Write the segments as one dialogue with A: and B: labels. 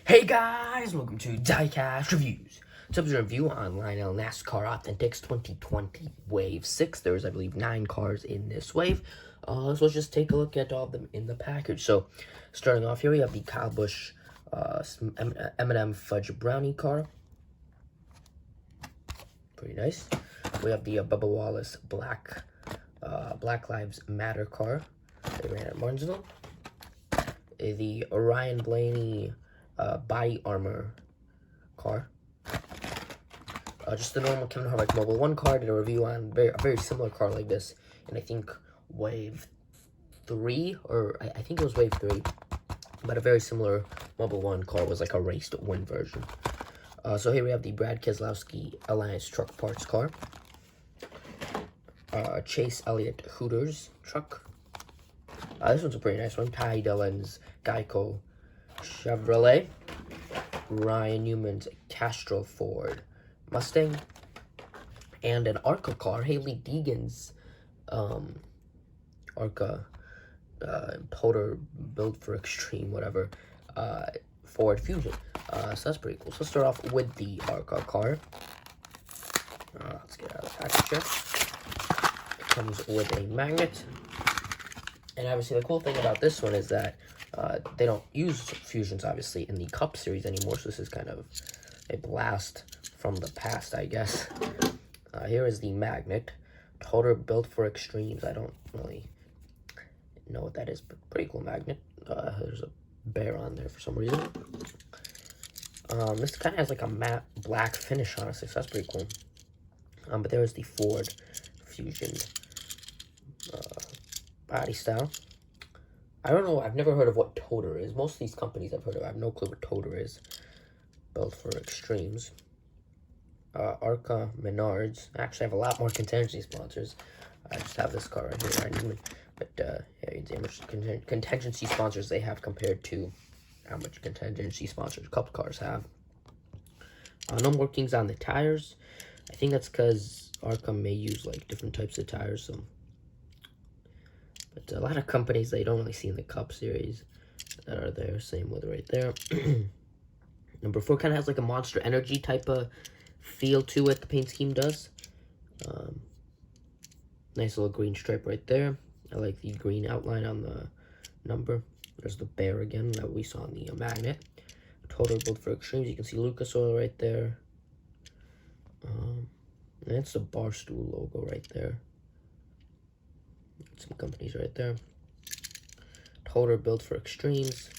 A: Hey guys, welcome to Diecast Reviews. It's up to review on Lionel NASCAR Authentics 2020 Wave 6. There's, I believe, 9 cars in this wave. So let's just take a look at all of them in the package. So, starting off here, we have the Kyle Busch M&M Fudge Brownie car. Pretty nice. We have the Bubba Wallace Black Lives Matter car. They ran at Martinsville. The Ryan Blaney BodyArmor car. Just the normal Kevin Harvick Mobile 1 car. Did a review on a very similar car like this, and I think Wave 3, or I think it was Wave 3, but a very similar Mobile 1 car was like a race to win version. So here we have the Brad Keselowski Alliance truck parts car. Chase Elliott Hooters truck. This one's a pretty nice one. Dillon's Geico Chevrolet. Ryan Newman's Castrol Ford Mustang. And an ARCA car. Hailie Deegan's ARCA Toter built for extreme, whatever. Ford Fusion. So that's pretty cool. So let's start off with the ARCA car. Let's get out of the package here. It comes with a magnet. And obviously, the cool thing about this one is that they don't use Fusions, obviously, in the Cup Series anymore. So this is kind of a blast from the past, I guess. Here is the magnet. Toter built for extremes. I don't really know what that is, but pretty cool magnet. There's a bear on there for some reason. This kind of has like a matte black finish on it, so that's pretty cool. But there's the Ford Fusion body style. I don't know. I've never heard of what Toter is. Most of these companies I've heard of, I have no clue what Toter is. Built for extremes. ARCA Menards. Actually, I have a lot more contingency sponsors. I just have this car right here, right? Newman. But yeah, you can see how much contingency sponsors they have compared to how much contingency sponsors Cup cars have. No markings on the tires. I think that's because ARCA may use like different types of tires. So. But a lot of companies they don't really see in the Cup Series that are there. Same with right there. Number 4 kind of has like a Monster Energy type of feel to it. The paint scheme does. Nice little green stripe right there. I like the green outline on the number. There's the bear again that we saw on the magnet. Total built for extremes. You can see Lucas Oil right there. And it's the Barstool logo right there. Some companies right there. Toter built for extremes.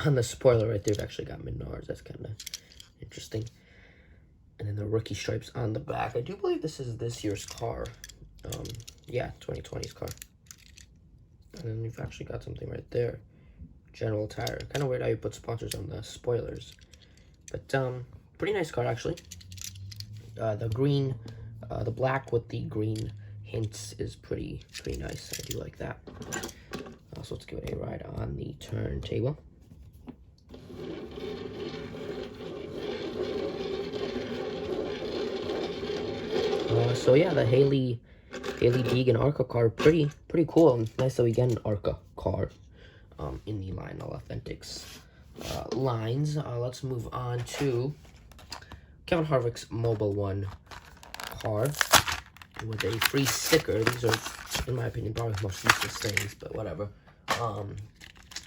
A: On the spoiler right there, we've actually got Menards. That's kind of interesting. And then the rookie stripes on the back. I do believe this is this year's car. Yeah, 2020's car. And then we've actually got something right there. General Tire. Kind of weird how you put sponsors on the spoilers. But pretty nice car actually. The green, the black with the green hints is pretty nice. I do like that. So let's give it a ride on the turntable. So yeah, the Hailie Deegan ARCA car, pretty cool. Nice that we get an ARCA car in the Lionel Authentics lines. Let's move on to Kevin Harvick's Mobile 1 car with a free sticker. These are, in my opinion, probably the most useless things, but whatever. I'm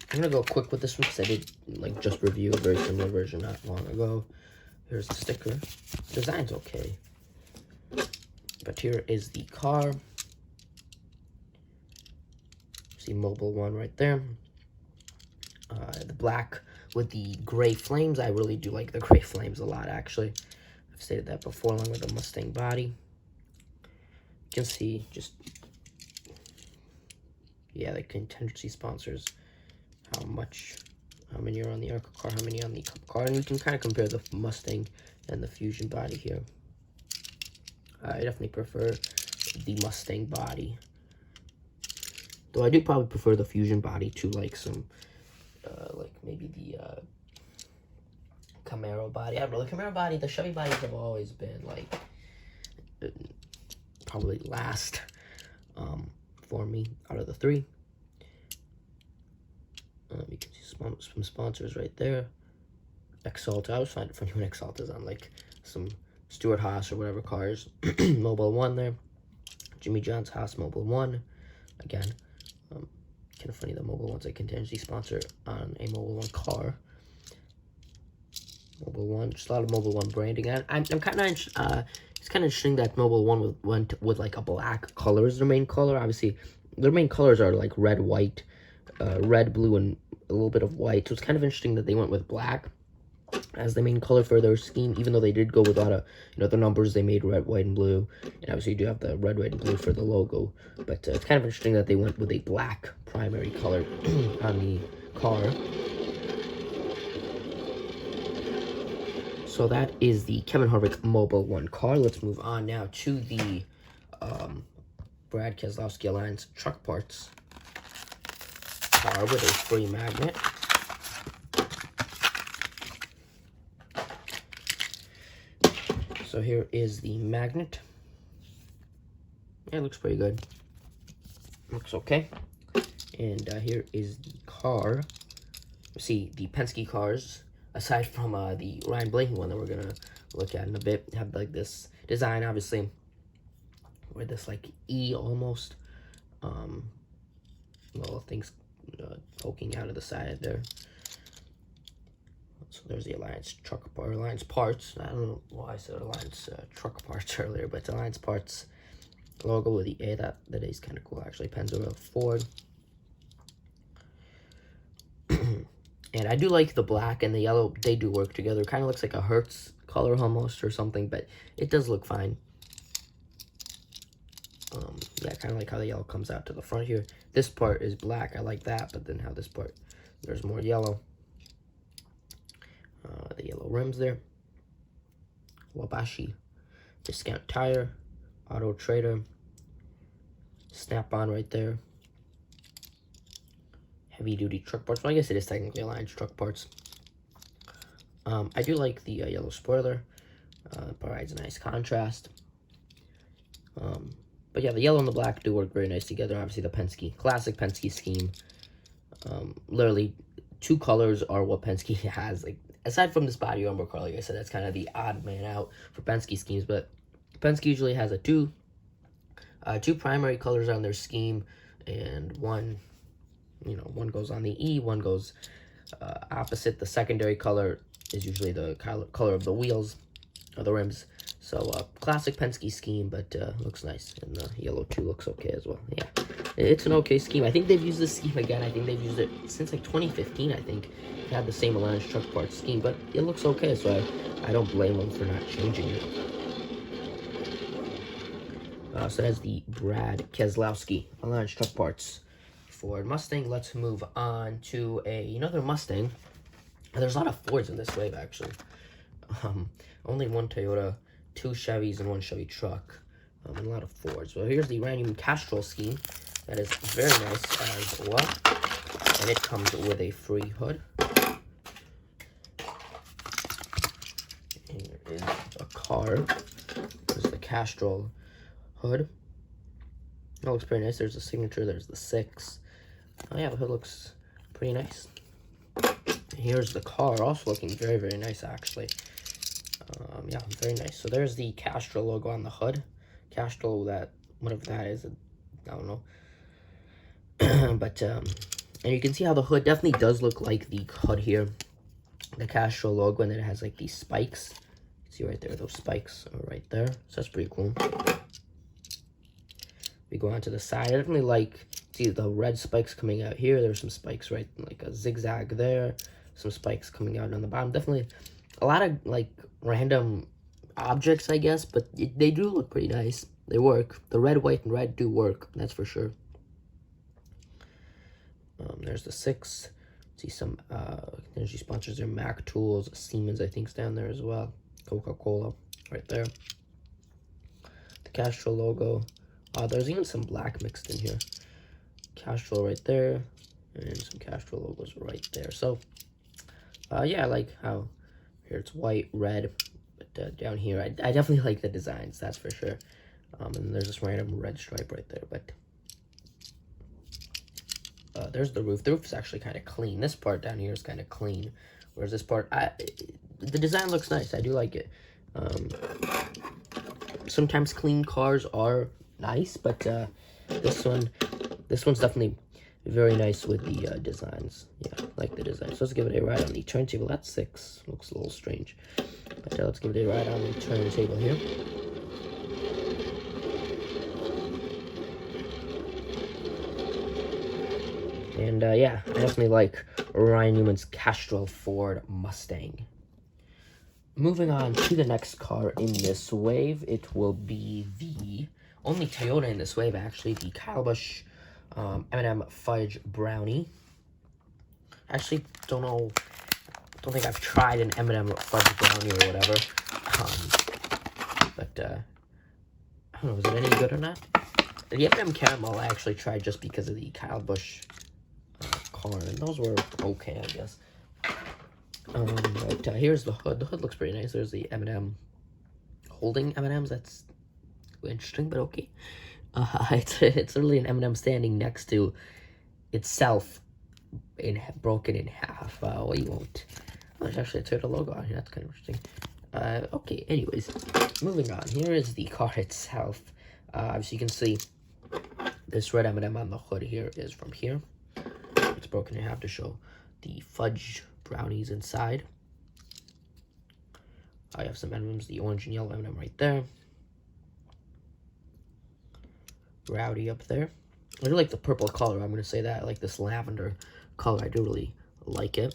A: gonna go quick with this one because I did like just review a very similar version not long ago. Here's the sticker. Design's okay, but here is the car. See Mobile 1 right there. The black with the gray flames. I really do like the gray flames a lot, actually. I've stated that before, along with the Mustang body. You can see just, yeah, the contingency sponsors, how many are on the ARCA car, how many on the Cup car, and we can kind of compare the Mustang and the Fusion body here. I definitely prefer the Mustang body, though I do probably prefer the Fusion body to like some, like maybe the Camaro body. I don't know, the Camaro body, the Chevy bodies have always been like probably last for me out of the 3. You can see some sponsors right there. Exalta. I always find it funny when Exalta's on like some Stuart Haas or whatever cars. Mobil 1 there. Jimmy John's Haas Mobil 1. Again, kind of funny the Mobil 1's a contingency sponsor on a Mobil 1 car. Mobil 1, just a lot of Mobil 1 branding. I'm kind of it's kind of interesting that Mobil 1 went with like a black color as their main color. Obviously, their main colors are like red, white, red, blue, and a little bit of white. So it's kind of interesting that they went with black as the main color for their scheme, even though they did go with a lot of, the numbers they made red, white, and blue. And obviously you do have the red, white, and blue for the logo. But it's kind of interesting that they went with a black primary color on the car. So that is the Kevin Harvick Mobil 1 car. Let's move on now to the Brad Keselowski Alliance truck parts car with a free magnet. So here is the magnet. Yeah, it looks pretty good. Looks okay. And here is the car. See, the Penske cars, aside from the Ryan Blaney one that we're going to look at in a bit, have like this design, obviously, with this like E almost. Little things poking out of the side there. So there's the Alliance truck part, Alliance parts. I don't know why I said Alliance truck parts earlier, but Alliance parts logo with the A. That is kind of cool, actually. Pennzoil Ford. And I do like the black and the yellow. They do work together. Kind of looks like a Hertz color almost or something, but it does look fine. Yeah, kind of like how the yellow comes out to the front here. This part is black. I like that, but then how this part, there's more yellow. The yellow rims there. Wabashi Discount Tire. Auto Trader. Snap-on right there. Heavy-duty truck parts. Well, I guess it is technically Alliance truck parts. I do like the yellow spoiler. Provides a nice contrast. But yeah, the yellow and the black do work very nice together. Obviously, the Penske, classic Penske scheme. Literally, two colors are what Penske has. Like, aside from this BodyArmor car, like I said, that's kind of the odd man out for Penske schemes. But Penske usually has a two primary colors on their scheme, and one goes on the E, one goes opposite. The secondary color is usually the color of the wheels or the rims. So classic Penske scheme, but looks nice, and the yellow too looks okay as well. Yeah, it's an okay scheme. I think they've used this scheme again. I think they've used it since like 2015. I think they had the same Alliance truck parts scheme, but it looks okay. So I don't blame them for not changing it. So that's the Brad Keselowski Alliance truck parts Ford Mustang. Let's move on to another Mustang. There's a lot of Fords in this wave, actually. Only one Toyota, 2 Chevys, and 1 Chevy truck, and a lot of Fords. So here's the Random Castrol scheme. That is very nice as well. And it comes with a free hood. Here is a car. There's the Castrol hood. That looks pretty nice. There's the signature. There's the 6. Oh yeah, the hood looks pretty nice. Here's the car, also looking very, very nice, actually. Yeah, very nice. So there's the Castrol logo on the hood. Castrol, that, whatever that is, I don't know. But, and you can see how the hood definitely does look like the hood here. The Castrol logo, and then it has like these spikes. You can see right there, those spikes are right there. So that's pretty cool. We go on to the side. I definitely like, see the red spikes coming out here. There's some spikes right, like a zigzag there. Some spikes coming out on the bottom. Definitely a lot of like random objects, I guess, but they do look pretty nice. They work. The red, white, and red do work. That's for sure. There's the 6. See some energy sponsors there. Mac Tools, Siemens, I think, is down there as well. Coca-Cola, right there. The Castrol logo. There's even some black mixed in here. Castrol right there, and some Castrol logos right there. So, yeah, I like how here it's white, red, but down here, I definitely like the designs, that's for sure. And there's this random red stripe right there, but there's the roof. The roof is actually kind of clean. This part down here is kind of clean, Whereas this part, the design looks nice. I do like it. Sometimes clean cars are nice, but this one's definitely very nice with the designs. Yeah, I like the design. So let's give it a ride on the turntable. That's 6. Looks a little strange. But let's give it a ride on the turntable here. And yeah, I definitely like Ryan Newman's Castrol Ford Mustang. Moving on to the next car in this wave, it will be the only Toyota in this wave, actually, the Busch M&M Fudge Brownie. Actually, don't think I've tried an M&M Fudge Brownie or whatever. But I don't know, is it any good or not? The M&M Caramel I actually tried just because of the Busch car, and those were okay, I guess. But here's the hood. The hood looks pretty nice. There's the M&M holding M&Ms. That's interesting, but okay. It's literally an M&M standing next to itself, broken in half. Well, you won't. Oh, there's actually a Toter logo on here. That's kind of interesting. Okay, anyways, moving on. Here is the car itself. As you can see, this red M&M on the hood here is from here. It's broken in half to show the fudge brownies inside. I have some M&Ms, the orange and yellow M&M right there. Rowdy up there. I do like the purple color. I'm going to say that. I like this lavender color. I do really like it.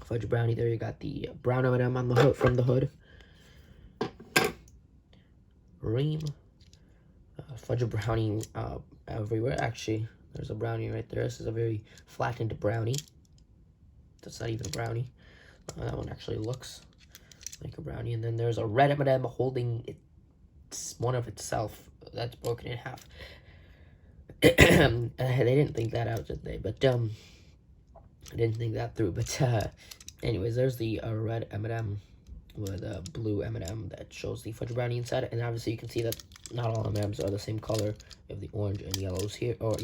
A: Fudge brownie there. You got the brown M&M on the hood, from the hood. Ream. Fudge brownie everywhere. Actually, there's a brownie right there. This is a very flattened brownie. That's not even a brownie. That one actually looks like a brownie. And then there's a red M&M holding one of itself. That's broken in half. They didn't think that out, did they? But I didn't think that through. But anyways, there's the red M&M with a blue M&M that shows the fudge brownie inside. And obviously you can see that not all M&Ms are the same color. You have the orange and yellows here, or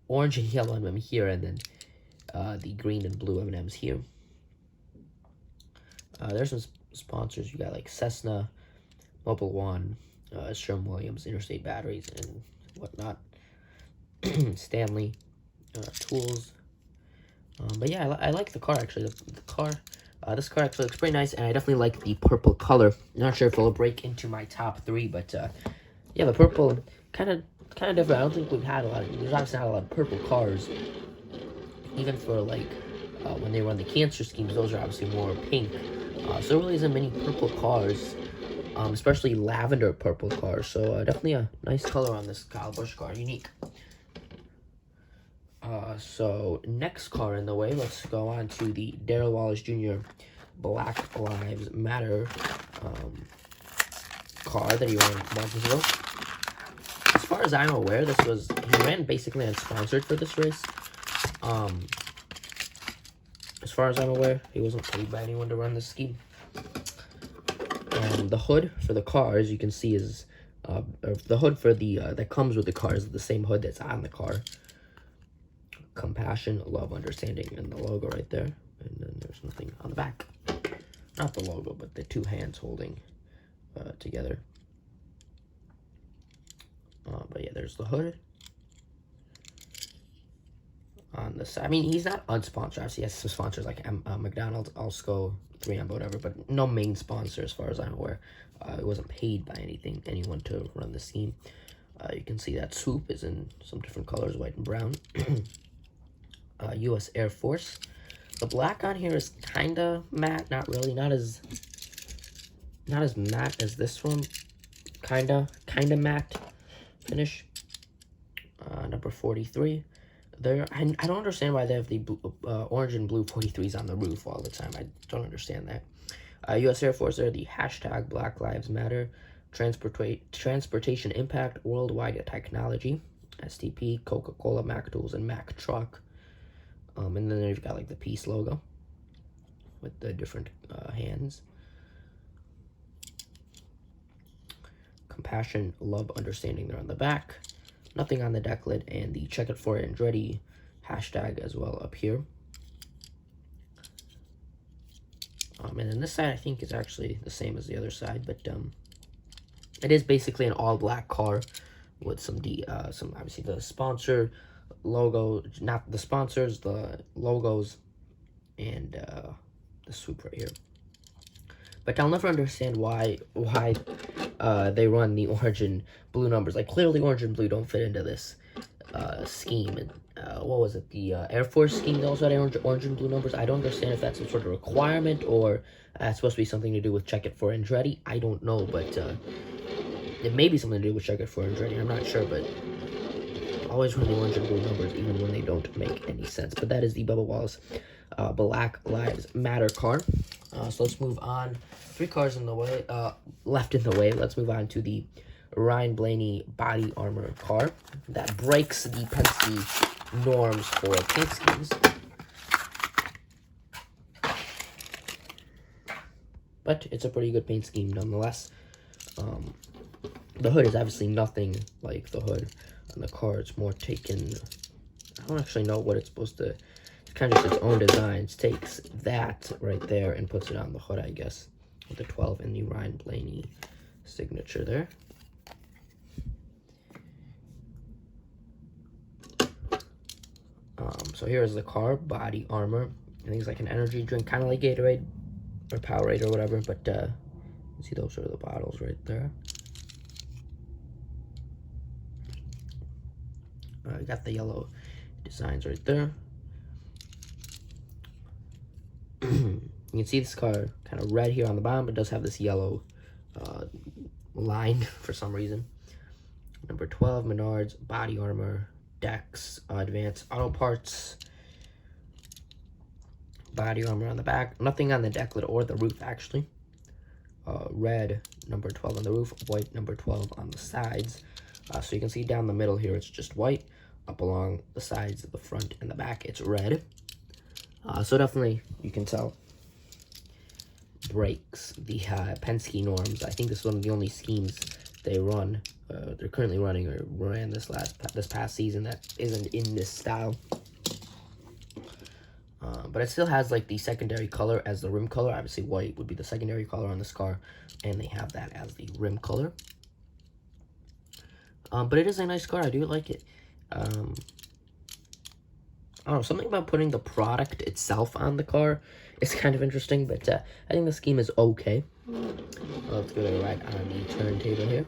A: orange and yellow M&M here, and then the green and blue M&Ms here. There's some sponsors. You got like Cessna, Mobil One, Sherwin-Williams, Interstate Batteries, and whatnot. Stanley Tools. But yeah, I like the car actually. The car, this car actually looks pretty nice, and I definitely like the purple color. Not sure if it'll break into my top 3, but yeah, the purple kind of different. I don't think we've had a lot. There's obviously not a lot of purple cars. Even for like when they run the cancer schemes, those are obviously more pink. So there really isn't many purple cars, especially lavender purple cars. So definitely a nice color on this Busch car, unique. So next car in the way, let's go on to the Darrell Wallace Jr. Black Lives Matter car that he ran months ago. As far as I'm aware, he ran basically unsponsored for this race. As far as I'm aware, he wasn't paid by anyone to run this scheme. And the hood for the car, as you can see, is the hood for the that comes with the car is the same hood that's on the car. Compassion, love, understanding, and the logo right there. And then there's nothing on the back. Not the logo, but the 2 hands holding together. But yeah, there's the hood. On the side, I mean, he's not unsponsored. Obviously, he has some sponsors like McDonald's, Alsco, 3M, whatever, but no main sponsor as far as I'm aware. It wasn't paid by anyone to run the scheme. You can see that swoop is in some different colors, white and brown. U.S. Air Force. The black on here is kind of matte, not really, not as matte as this one. Kind of matte finish. Number 43. I don't understand why they have the orange and blue 43s on the roof all the time. I don't understand that. U.S. Air Force, they're the hashtag Black Lives Matter, Transportation Impact, Worldwide Technology, STP, Coca-Cola, Mac Tools, and Mac Truck. And then you've got like the peace logo with the different hands. Compassion, love, understanding, they're on the back. Nothing on the deck lid, and the check it for Andretti hashtag as well up here. And then this side, I think, is actually the same as the other side, but it is basically an all-black car with some obviously the sponsor logo, not the sponsors, the logos, and the swoop right here. But I'll never understand why they run the orange and blue numbers. Like, clearly orange and blue don't fit into this scheme. And what was it? The Air Force scheme that also had orange and blue numbers. I don't understand if that's some sort of requirement or it's supposed to be something to do with check it for Andretti. I don't know, but it may be something to do with check it for Andretti. I'm not sure, but always run the orange and blue numbers even when they don't make any sense. But that is the Bubba Wallace Black Lives Matter car. So let's move on. 3 cars in the way, left in the way. Let's move on to the Ryan Blaney body armor car that breaks the Penske norms for paint schemes. But it's a pretty good paint scheme nonetheless. The hood is obviously nothing like the hood on the car. It's more taken, I don't actually know what it's supposed to, it's kind of just its own design. It takes that right there and puts it on the hood, I guess, with the 12 and the Ryan Blaney signature there. So here is the car, body armor. I think it's like an energy drink, kind of like Gatorade or Powerade or whatever, but you see those are the bottles right there. You got the yellow designs right there. You can see this car kind of red here on the bottom, but it does have this yellow line for some reason. Number 12, Menards, body armor, decks, advanced auto parts, body armor on the back. Nothing on the deck lid or the roof, actually. Red, number 12 on the roof, white, number 12 on the sides. So you can see down the middle here, it's just white. Up along the sides of the front and the back, it's red. So definitely, you can tell, breaks the Penske norms. I think this is one of the only schemes they run. They're currently running or ran this past season that isn't in this style. But it still has like the secondary color as the rim color. Obviously, white would be the secondary color on this car, and they have that as the rim color. But it is a nice car. I do like it. I don't know, something about putting the product itself on the car is kind of interesting, but I think the scheme is okay. Let's go to right on the turntable here.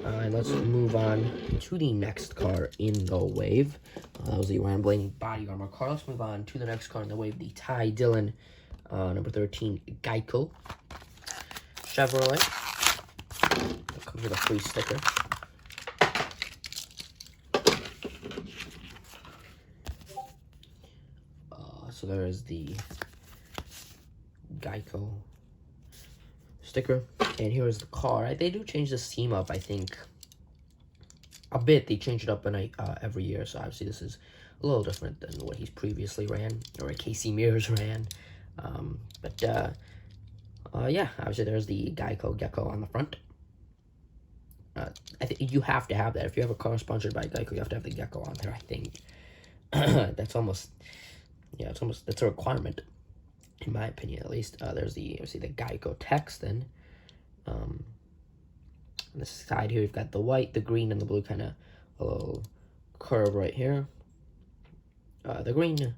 A: And let's move on to the next car in the wave. That was the Ryan Blaney body armor car. Let's move on to the next car in the wave, the Ty Dillon, number 13, Geico Chevrolet. It comes with a free sticker. So there is the Geico sticker, and here is the car. They do change the scheme up, I think, a bit. They change it up every year, so obviously this is a little different than what he's previously ran, or Casey Mears ran. Yeah, obviously there's the Geico on the front. I think you have to have that. If you have a car sponsored by Geico, you have to have the Geico on there, I think. That's almost... Yeah, that's a requirement, in my opinion, at least. There's obviously the Geico text, then. On the side here, you've got the white, the green, and the blue, kind of a little curve right here. The green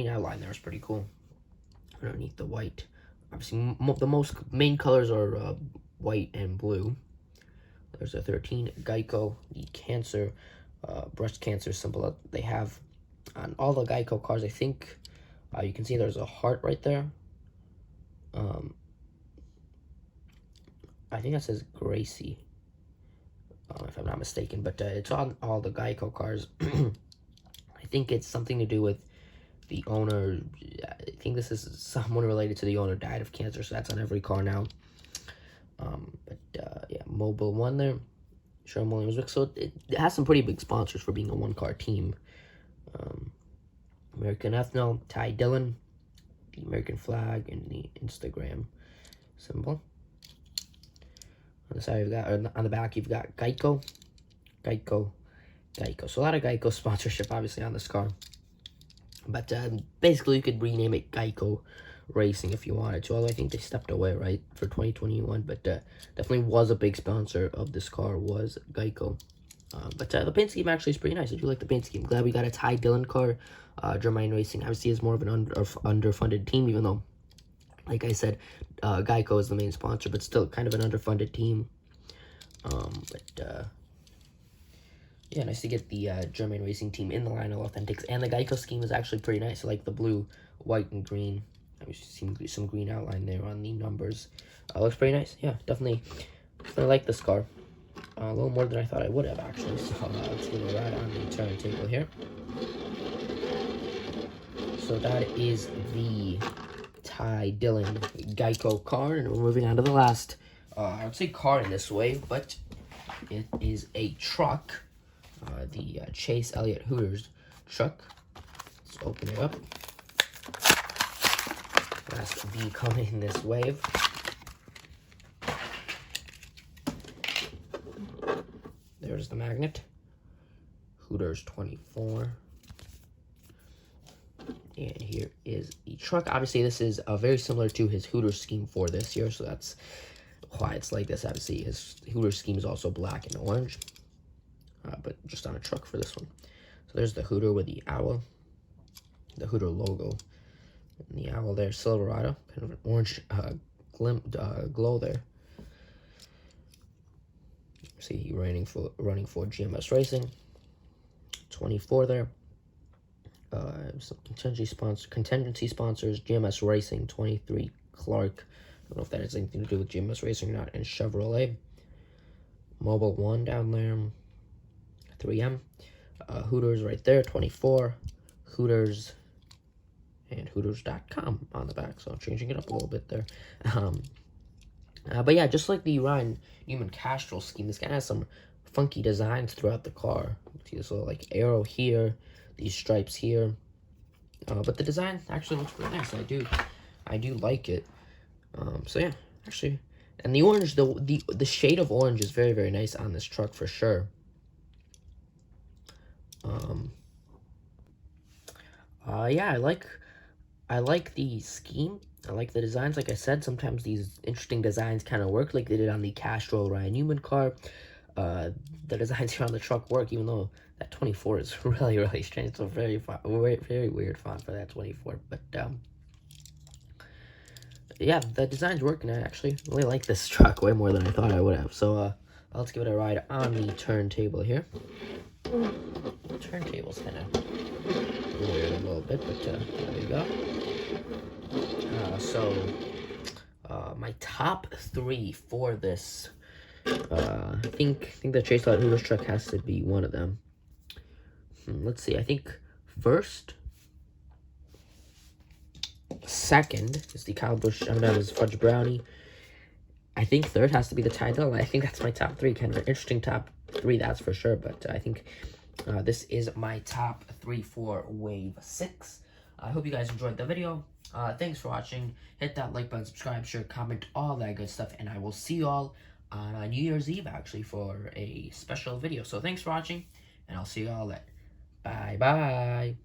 A: outline there is pretty cool. Underneath the white, obviously, the most main colors are white and blue. There's a 13 Geico, the cancer, breast cancer symbol that they have on all the Geico cars. I think you can see there's a heart right there. I think that says Gracie, if I'm not mistaken, but it's on all the Geico cars. I think it's something to do with the owner. I think this is someone related to the owner died of cancer, so that's on every car now. Yeah, Mobile One there. Sherwin Williams. So it has some pretty big sponsors for being a one-car team. American Ethanol, Ty Dillon, the American flag, and the Instagram symbol. On the side you've got, or on the back you've got Geico. So a lot of Geico sponsorship, obviously, on this car. But basically, you could rename it Geico Racing if you wanted to. Although I think they stepped away, right, for 2021. But definitely was a big sponsor of this car, was Geico. But the paint scheme actually is pretty nice. I do like the paint scheme. Glad we got a Ty Dillon car. Germain Racing obviously is more of an underfunded team, even though, like I said, Geico is the main sponsor, but still kind of an underfunded team. Yeah, nice to get the German Racing team in the Lionel Authentics. And the Geico scheme is actually pretty nice. I like the blue, white, and green. I see some green outline there on the numbers. Looks pretty nice. Yeah, definitely like this car. A little more than I thought I would have, actually. So let's give it a ride on the turntable here. So that is the Ty Dillon Geico car. And we're moving on to the last, I would say car in this wave, but it is a truck. The Chase Elliott Hooters truck. Let's open it up. Last B coming in this wave. There's the magnet. Hooters 24. And here is the truck. Obviously, this is very similar to his Hooters scheme for this year, so that's why it's like this. Obviously, his Hooters scheme is also black and orange. But just on a truck for this one. So there's the Hooter with the owl, the Hooter logo, and the owl there, Silverado, kind of an orange glow there. See, he running for GMS Racing, 24 there. Some contingency sponsors, GMS Racing, 23 Clark. I don't know if that has anything to do with GMS Racing or not, and Chevrolet. Mobile One down there. 3M, Hooters right there, 24, Hooters, and Hooters.com on the back, so changing it up a little bit there. But yeah, just like the Ryan Newman Castrol scheme, this guy has some funky designs throughout the car. See this little like arrow here, these stripes here, but the design actually looks pretty nice. I do like it. So yeah, actually, and the orange, the shade of orange is very, very nice on this truck for sure. Yeah, I like the scheme. I like the designs. Like I said, sometimes these interesting designs kind of work, like they did on the Castrol Ryan Newman car. The designs here on the truck work, even though that 24 is really, really strange. It's a very weird font for that 24. But yeah, the designs work, and I actually really like this truck way more than I thought I would have. So let's give it a ride on the turntable here. The turntable's kind of weird a little bit, but there we go. So my top 3 for this, I think the Chase Elliott Hooters truck has to be one of them. Let's see. I think first, second is the Busch M&M's Fudge Brownie. I think third has to be the Ty Dillon. I think that's my top 3. Kind of an interesting top 3, that's for sure. But I think this is my top 3 for Wave 6. I hope you guys enjoyed the video. Thanks for watching. Hit that like button, subscribe, share, comment, all that good stuff. And I will see you all on New Year's Eve, actually, for a special video. So thanks for watching, and I'll see you all then. Bye-bye.